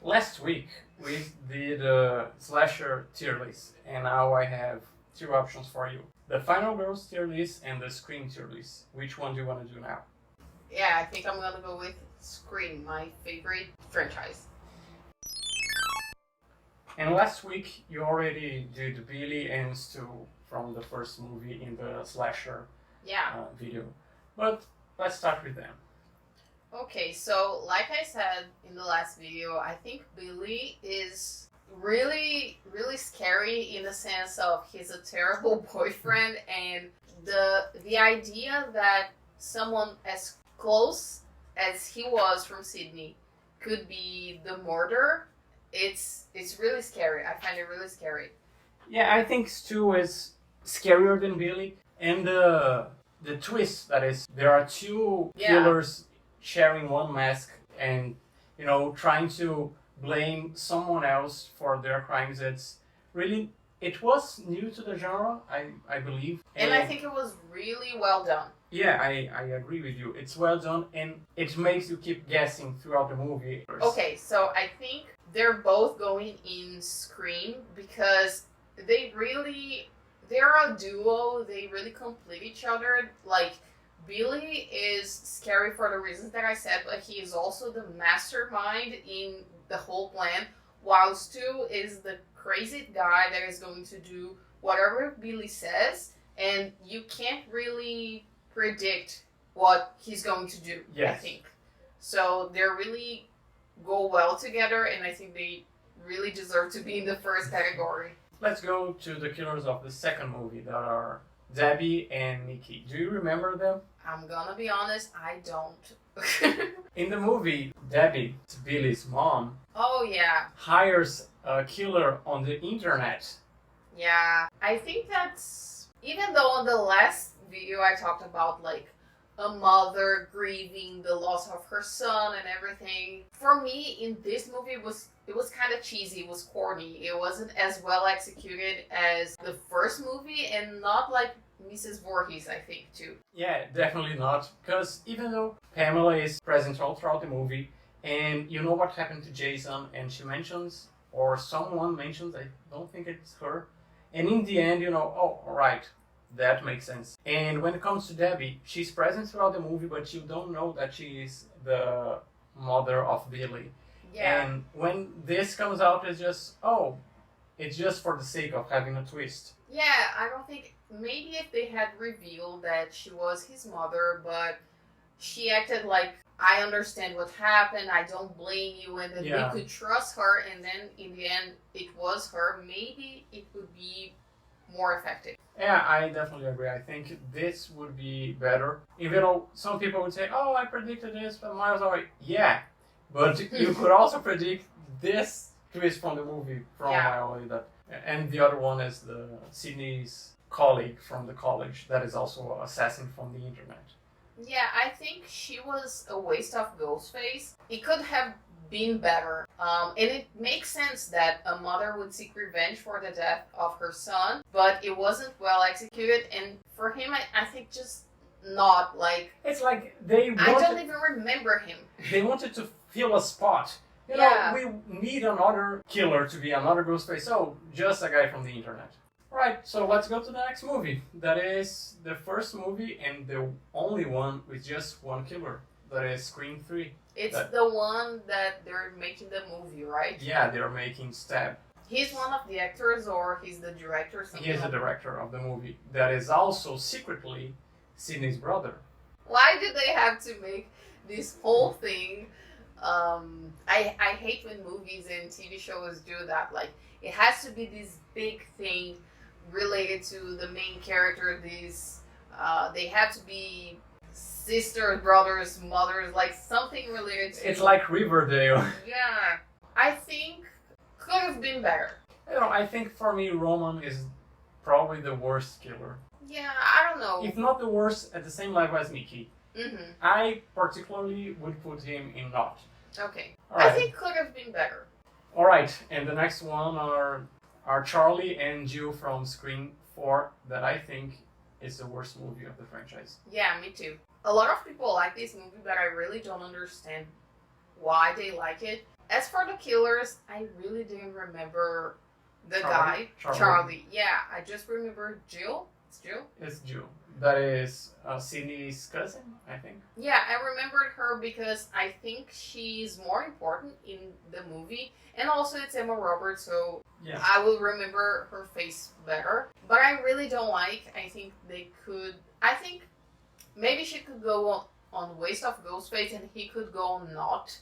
Last week we did a slasher tier list, and now I have two options for you: the Final Girls tier list and the Scream tier list. Which one do you want to do now? Yeah, I think I'm gonna go with Scream, my favorite franchise. And last week you already did Billy and Stu from the first movie in the slasher Yeah. video, but let's start with them. Okay, so like I said in the last video, I think Billy is really, really scary in the sense of he's a terrible boyfriend, and the idea that someone as close as he was from Sydney could be the murderer, it's really scary. I find it really scary. Yeah, I think Stu is scarier than Billy, and the twist that is there are two killers sharing one mask, and trying to blame someone else for their crimes. It's really it was new to the genre, I believe, and I think it was really well done. Yeah, I agree with you. It's well done, and it makes you keep guessing throughout the movie. Okay, so I think they're both going in Scream because they're a duo. They really complete each other. Like, Billy is scary for the reasons that I said, but he is also the mastermind in the whole plan, while Stu is the crazy guy that is going to do whatever Billy says, and you can't really predict what he's going to do. Yes. I think so. They really go well together, and I think they really deserve to be in the first category. Let's go to the killers of the second movie that are Debbie and Nikki. Do you remember them? I'm gonna be honest, I don't. In the movie, Debbie, Billy's mom, Oh yeah, hires a killer on the internet. yeah. I think that's, even though in the last video I talked about like a mother grieving the loss of her son and everything. For me, in this movie, it was kind of cheesy. It was corny. It wasn't as well executed as the first movie, and not like Mrs. Voorhees, I think, too. Yeah, definitely not. Because even though Pamela is present all throughout the movie, and you know what happened to Jason, and she mentions, or someone mentions, I don't think it's her, and in the end, oh, alright, that makes sense. And when it comes to Debbie, she's present throughout the movie, but you don't know that she is the mother of Billy. Yeah. And when this comes out, it's just for the sake of having a twist. Yeah, I don't think, maybe if they had revealed that she was his mother, but she acted like, I understand what happened, I don't blame you, and then we could trust her, and then in the end it was her, maybe it would be more effective. Yeah, I definitely agree. I think this would be better. Even though some people would say, oh, I predicted this from miles away. Yeah, but you could also predict this twist from the movie from a mile away. And the other one is the Sydney's colleague from the college that is also an assassin from the internet. Yeah, I think she was a waste of Ghostface. It could have been better. And it makes sense that a mother would seek revenge for the death of her son, but it wasn't well executed. And for him, I think just not like... It's like they wanted... I don't even remember him. They wanted to fill a spot. We need another killer to be another Ghostface, so just a guy from the internet. Right, so let's go to the next movie. That is the first movie and the only one with just one killer. That is Scream 3. It's the one that they're making the movie, right? Yeah, they're making Stab. He's one of the actors, or he's the director or something? He is the director of the movie. That is also secretly Sydney's brother. Why did they have to make this whole thing? I hate when movies and TV shows do that. Like, it has to be this big thing related to the main character. They have to be sisters, brothers, mothers, like something related to... It's like Riverdale. Yeah. I think could have been better. I think for me, Roman is probably the worst killer. Yeah, I don't know. If not the worst, at the same level as Mickey. Mm-hmm. I particularly would put him in not. Okay. Right. I think could have been better. Alright, and the next one are Charlie and Jill from Scream 4, that I think is the worst movie of the franchise. Yeah, me too. A lot of people like this movie, but I really don't understand why they like it. As for the killers, I really didn't remember the guy. Charlie. Charlie. Yeah, I just remember Jill. It's Jill? It's Jill. That is Sydney's cousin, I think. Yeah, I remembered her because I think she's more important in the movie. And also it's Emma Roberts, so Yeah. I will remember her face better. But I really don't like. I think they could. I think maybe she could go on Waste of Ghostface and he could go on Not.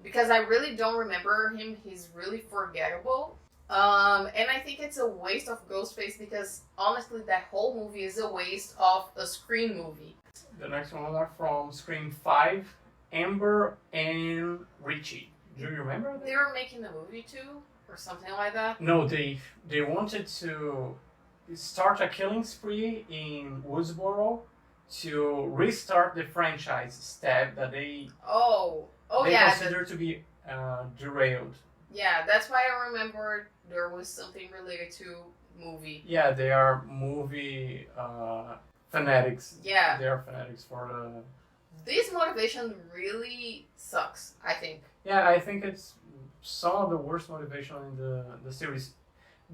Because I really don't remember him. He's really forgettable. And I think it's a waste of Ghostface because honestly, that whole movie is a waste of a Scream movie. The next one are from Scream 5, Amber and Richie. Do you remember that? They were making a movie too, or something like that. No, they wanted to start a killing spree in Woodsboro to restart the franchise stab that they They consider to be derailed. Yeah, that's why I remembered there was something related to movie. Yeah, they are movie fanatics. Yeah. They are fanatics for the... This motivation really sucks, I think. Yeah, I think it's some of the worst motivation in the series.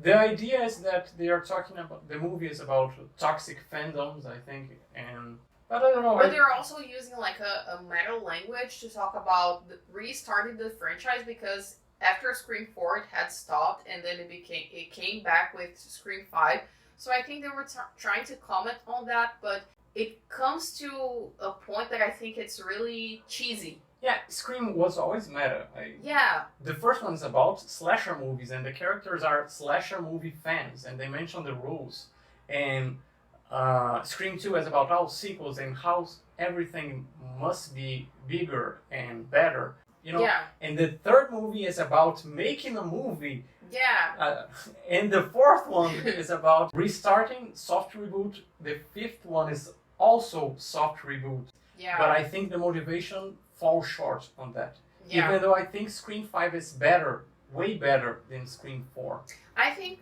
The idea is that they are talking about... The movie is about toxic fandoms, I think, and... But I don't know. But they're also using like a meta language to talk about restarting the franchise because after Scream 4 it had stopped and then it came back with Scream 5. So I think they were trying to comment on that, but it comes to a point that I think it's really cheesy. Yeah, Scream was always meta. Yeah. The first one is about slasher movies, and the characters are slasher movie fans, and they mention the rules. And Scream 2 is about all sequels and how everything must be bigger and better. You know, Yeah. and the third movie is about making a movie. Yeah. And the fourth one is about restarting, soft reboot. The fifth one is also soft reboot. Yeah. But I think the motivation falls short on that. Yeah. Even though I think Scream 5 is better, way better than Scream 4. I think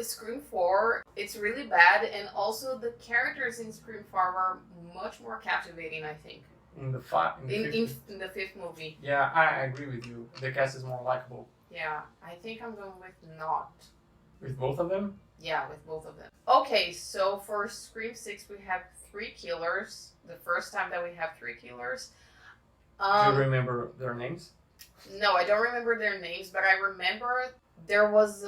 Scream 4, it's really bad, and also the characters in Scream 4 are much more captivating, I think. In the In the fifth movie. Yeah, I agree with you. The cast is more likable. Yeah, I think I'm going with Not. With both of them? Yeah, with both of them. Okay, so for Scream 6, we have 3 killers. The first time that we have 3 killers. Do you remember their names? No, I don't remember their names, but I remember there was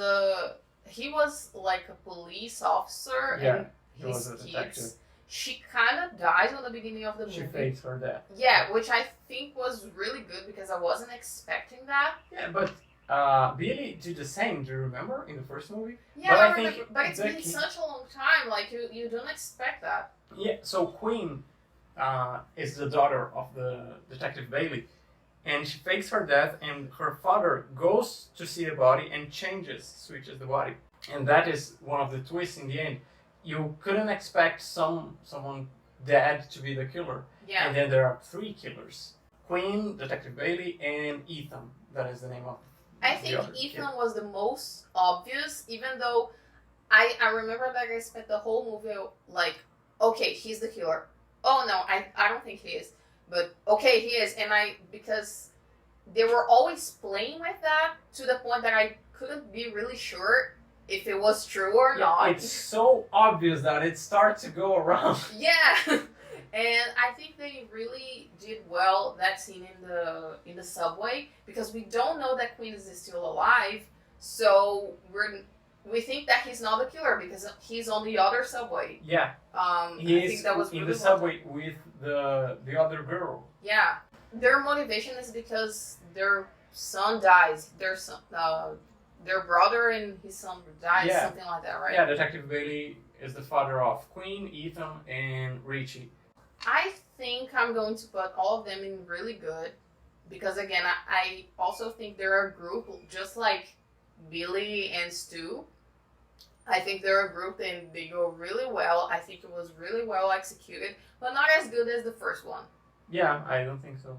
he was like a police officer, Yeah, and he was his a detective. kids. She kind of dies on the beginning of the movie. She faked her death. Yeah, which I think was really good because I wasn't expecting that. Yeah, but Billy did the same. Do you remember in the first movie? Yeah, But I I think remember, but it's the been such a long time. Like you don't expect that. Yeah. So Queen is the daughter of the detective Bailey, and she fakes her death, and her father goes to see the body and switches the body, and that is one of the twists in the end. You couldn't expect someone dead to be the killer, Yeah. and then there are 3 killers: Queen, Detective Bailey, and Ethan. That is the name of. I the think other Ethan kid. was the most obvious, even though I remember that I spent the whole movie like, okay, he's the killer. Oh no, I don't think he is. But okay, he is, and because they were always playing with that to the point that I couldn't be really sure if it was true or not. It's so obvious that it starts to go around. Yeah. And I think they really did well that scene in the subway because we don't know that Queen is still alive, so we think that he's not the killer because he's on the other subway. Yeah. I He think is that was in really the well subway with the other girl. Yeah, their motivation is because their son dies. Their brother and his son dies, Yeah. something like that, right? Yeah, Detective Bailey is the father of Queen, Ethan, and Richie. I think I'm going to put all of them in really good because again, I also think they're a group just like Billy and Stu. I think they're a group and they go really well. I think it was really well executed, but not as good as the first one. Yeah, I don't think so.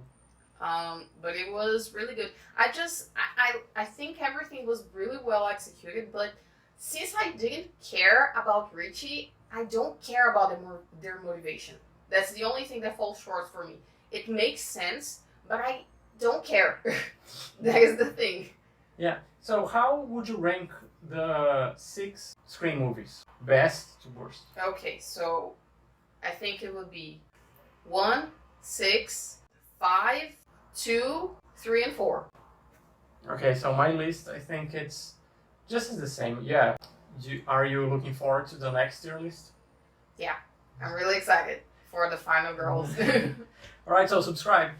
But it was really good. I think everything was really well executed, but since I didn't care about Richie, I don't care about their motivation. That's the only thing that falls short for me. It makes sense, but I don't care. That is the thing. Yeah. So how would you rank the 6 Scream movies? Best to worst. Okay, so I think it would be 1, 6, 5, 2, 3, and 4. Okay, so my list, I think it's just the same. Yeah. Are you looking forward to the next tier list? Yeah, I'm really excited for the final girls. Alright, so subscribe.